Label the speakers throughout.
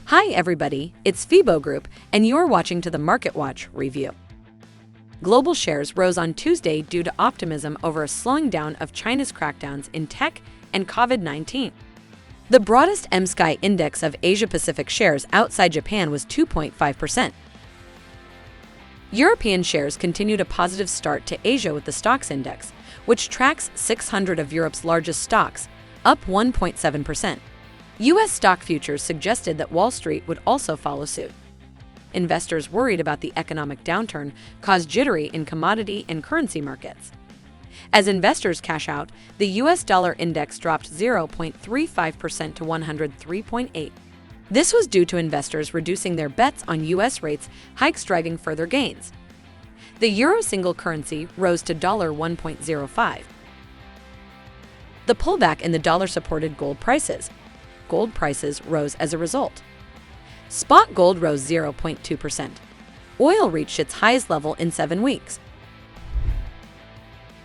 Speaker 1: Hi everybody, it's FIBO Group, and you're watching to the Market Watch review. Global shares rose on Tuesday due to optimism over a slowing down of China's crackdowns in tech and COVID-19. The broadest MSCI index of Asia-Pacific shares outside Japan was 2.5%. European shares continued a positive start to Asia with the Stoxx index, which tracks 600 of Europe's largest stocks, up 1.7%. U.S. stock futures suggested that Wall Street would also follow suit. Investors worried about the economic downturn caused jittery in commodity and currency markets. As investors cash out, the U.S. dollar index dropped 0.35% to 103.8. This was due to investors reducing their bets on U.S. rates hikes driving further gains. The euro single currency rose to $1.05. The pullback in the dollar supported gold prices. Gold prices rose as a result. Spot gold rose 0.2%. Oil reached its highest level in 7 weeks.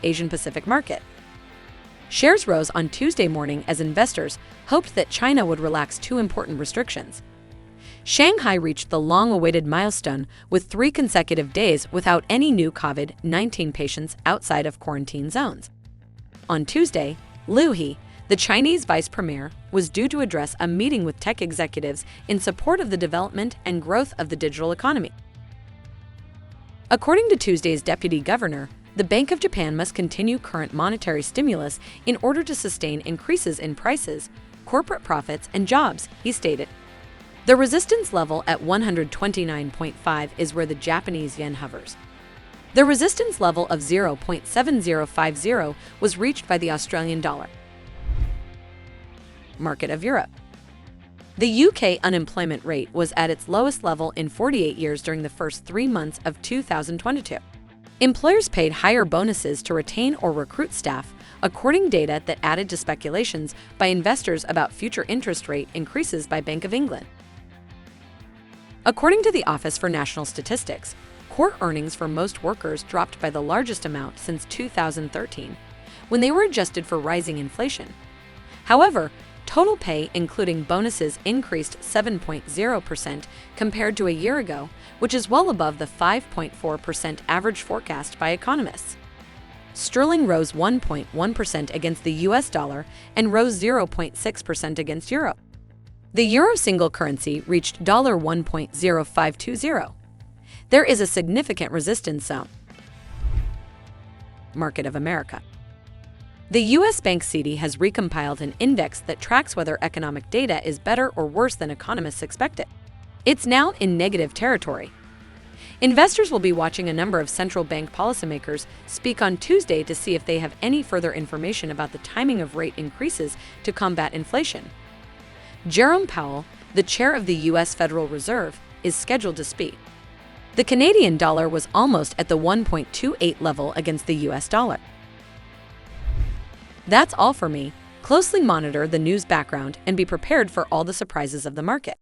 Speaker 1: Asian Pacific market. Shares rose on Tuesday morning as investors hoped that China would relax 2 important restrictions. Shanghai reached the long-awaited milestone with 3 consecutive days without any new COVID-19 patients outside of quarantine zones. On Tuesday, Liu He, the Chinese vice premier, was due to address a meeting with tech executives in support of the development and growth of the digital economy. According to Tuesday's deputy governor, the Bank of Japan must continue current monetary stimulus in order to sustain increases in prices, corporate profits, and jobs, he stated. The resistance level at 129.5 is where the Japanese yen hovers. The resistance level of 0.7050 was reached by the Australian dollar. Market of Europe. The UK unemployment rate was at its lowest level in 48 years during the first 3 months of 2022. Employers paid higher bonuses to retain or recruit staff, according to data that added to speculations by investors about future interest rate increases by Bank of England. According to the Office for National Statistics, core earnings for most workers dropped by the largest amount since 2013, when they were adjusted for rising inflation. However, total pay, including bonuses, increased 7.0% compared to a year ago, which is well above the 5.4% average forecast by economists. Sterling rose 1.1% against the US dollar and rose 0.6% against euro. The euro single currency reached $1.0520. There is a significant resistance zone. Market of America. The U.S. Bank CD has recompiled an index that tracks whether economic data is better or worse than economists expected. It's now in negative territory. Investors will be watching a number of central bank policymakers speak on Tuesday to see if they have any further information about the timing of rate increases to combat inflation. Jerome Powell, the chair of the U.S. Federal Reserve, is scheduled to speak. The Canadian dollar was almost at the 1.28 level against the U.S. dollar. That's all for me. Closely monitor the news background and be prepared for all the surprises of the market.